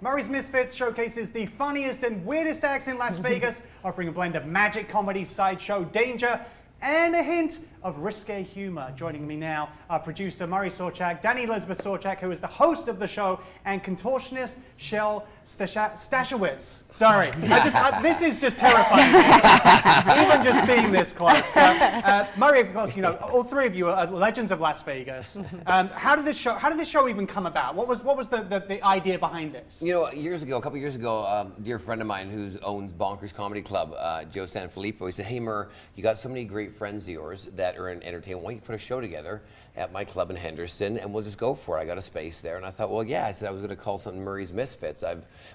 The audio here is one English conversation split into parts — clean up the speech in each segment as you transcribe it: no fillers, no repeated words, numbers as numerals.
Murray's Misfits showcases the funniest and weirdest acts in Las Vegas, offering a blend of magic, comedy, sideshow, danger, and a hint of risque humor. Joining me now, our producer Murray SawChuck, Danny Elizabeth SawChuck, who is the host of the show, and contortionist Shel Stashowitz. Sorry, this is just terrifying. Even just being this close. Murray, of course, you know, all three of you are legends of Las Vegas. How did this show even come about? What was the idea behind this? You know, a couple years ago, a dear friend of mine who owns Bonkers Comedy Club, Joe Sanfilippo, he said, "Hey Mur, you got so many great friends of yours that are in entertainment. Why don't you put a show together at my club in Henderson and we'll just go for it? I got a space there." And I thought, well, yeah. I said I was going to call something Murray's Misfits.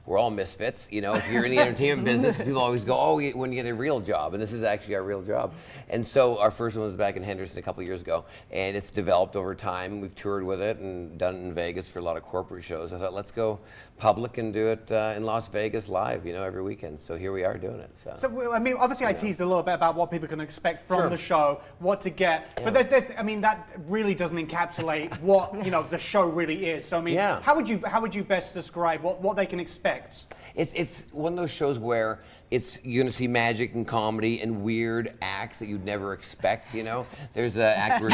We're all misfits, you know. If you're in the entertainment business, people always go, "Oh, when you get a real job," and this is actually our real job. And so our first one was back in Henderson a couple years ago, and it's developed over time. We've toured with it and done it in Vegas for a lot of corporate shows. I thought, let's go public and do it in Las Vegas live, you know, every weekend. So here we are doing it. So I mean, obviously, I teased a little bit about what people can expect from the show, what to get, but I mean, that really doesn't encapsulate what the show really is. So I mean, how would you best describe what they can expect? It's one of those shows where you're going to see magic and comedy and weird acts that you'd never expect, you know? There's an act where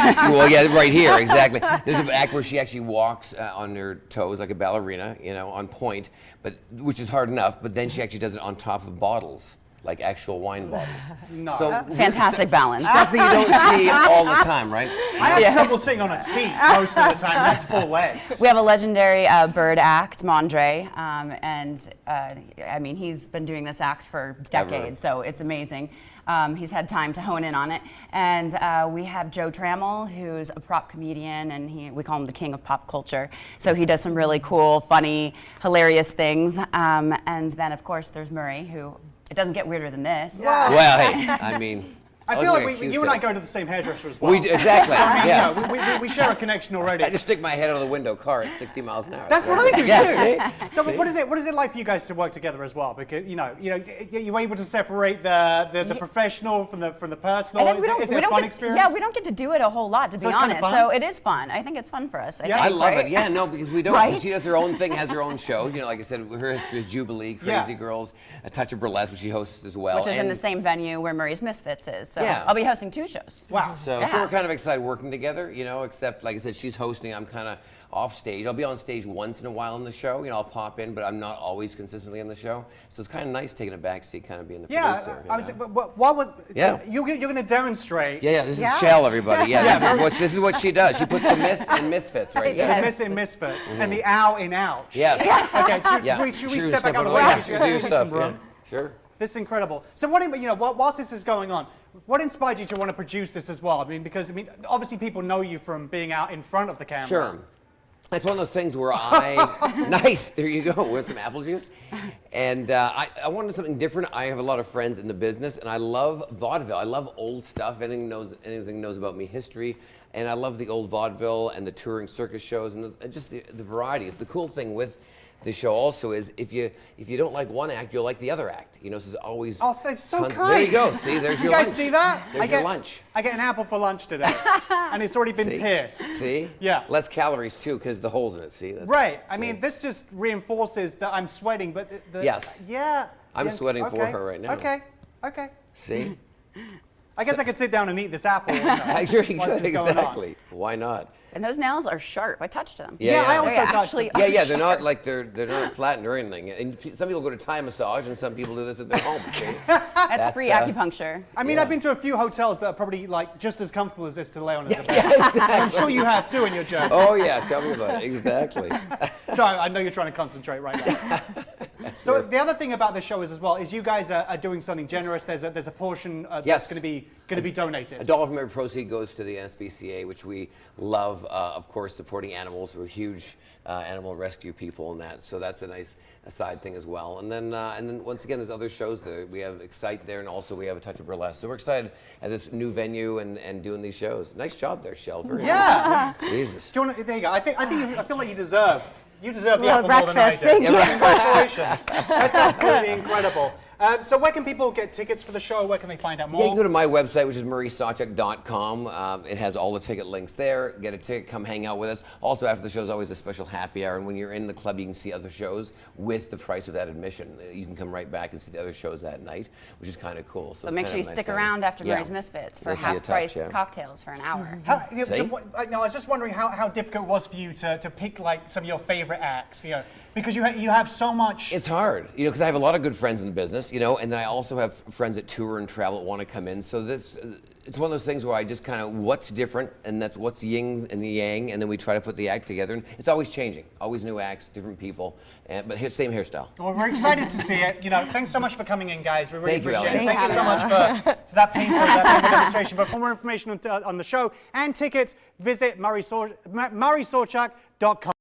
right here, exactly. There's an act where she actually walks on her toes like a ballerina, you know, on point, which is hard enough, but then she actually does it on top of bottles. Like actual wine bottles. No. So fantastic balance. Stuff that you don't see all the time, right? I have trouble sitting on a seat most of the time. That's full legs. We have a legendary bird act, Mondre, and I mean, he's been doing this act for decades, so it's amazing. He's had time to hone in on it. And we have Joe Trammell, who's a prop comedian, and we call him the king of pop culture. So he does some really cool, funny, hilarious things. And then, of course, there's Murray, who... It doesn't get weirder than this. Yeah. Well, hey, I mean... I feel like you and I go to the same hairdresser as well. We do, exactly, so, I mean, yes. We share a connection already. I just stick my head out of the window car at 60 miles an hour. That's what I do too. So see? what is it like for you guys to work together as well? Because you're able to separate the professional from the personal. Is it a fun experience? Yeah, we don't get to do it a whole lot, to be honest. So it is fun. I think it's fun for us. I love it. Yeah, no, because we don't. Right? She does her own thing, has her own shows. You know, like I said, her history is Jubilee, Crazy Girls, A Touch of Burlesque, which she hosts as well. Which is in the same venue where Murray's Misfits is. So I'll be hosting 2 shows. Wow. So we're kind of excited working together, you know, except, like I said, she's hosting. I'm kind of off stage. I'll be on stage once in a while in the show. You know, I'll pop in, but I'm not always consistently in the show. So it's kind of nice taking a backseat, kind of being the producer. You're going to demonstrate. Yeah, this is Shell, everybody. Yeah, this is what she does. She puts the Miss in Misfits right there. The Miss in Misfits and the Ow in Ouch. Yes. Okay, should we step back out of the way? Do stuff, yeah. Sure. This is incredible. So whilst this is going on, what inspired you to want to produce this as well? I mean, because obviously people know you from being out in front of the camera. Sure. It's one of those things where nice, there you go, with some apple juice. And I wanted something different. I have a lot of friends in the business, and I love vaudeville. I love old stuff. Anything knows about me, history. And I love the old vaudeville and the touring circus shows and just the variety. The cool thing with the show also is if you don't like one act, you'll like the other act. You know, so there's always that's so tons. kind. There you go. See, there's your lunch. lunch. You guys see that? There's your lunch. I get an apple for lunch today, and it's already been pierced. See? Yeah. Less calories too, because the holes in it. See? Right. I mean, this just reinforces that I'm sweating, but yes. Yeah. I'm sweating for her right now. Okay. See? I guess I could sit down and eat this apple. Sure you could, exactly. Why not? And those nails are sharp. I touched them. Yeah, I also touched them. Yeah, they're not like they're not flattened or anything. And some people go to Thai massage, and some people do this at their home. See? That's free acupuncture. I mean, I've been to a few hotels that are probably like just as comfortable as this to lay on as a bed. Exactly. I'm sure you have too in your journey. Oh yeah, tell me about it. Exactly. Sorry, I know you're trying to concentrate right now. So the other thing about this show is you guys are doing something generous. There's a portion that's going to be donated. $1 from every proceed goes to the NSPCA, which we love. Of course, supporting animals. We're huge animal rescue people and that. So that's a nice side thing as well. And then once again, there's other shows there. We have Excite there, and also we have A Touch of Burlesque. So we're excited at this new venue and doing these shows. Nice job there, Shelver. Yeah. Jesus. There you go. I feel like you deserve the apple more than I do. Thank you. Congratulations. That's absolutely incredible. So where can people get tickets for the show? Where can they find out more? Yeah, you can go to my website, which is SawChuck.com. It has all the ticket links there. Get a ticket, come hang out with us. Also, after the show is always a special happy hour, and when you're in the club, you can see other shows with the price of that admission. You can come right back and see the other shows that night, which is kind of cool. So make sure you stick around after Murray's Misfits for half-price cocktails for an hour. I was just wondering how difficult it was for you to pick like some of your favorite acts, because you have so much. It's hard, because I have a lot of good friends in the business, and then I also have friends that tour and travel that want to come in. So it's one of those things where I just kind of what's different, and that's what's the yin and the yang, and then we try to put the act together. And it's always changing, always new acts, different people, but same hairstyle. Well, we're excited to see it. Thanks so much for coming in, guys. We really appreciate it. Thank you so much for that painful demonstration. But for more information on the show and tickets, visit MurraySawChuck.com.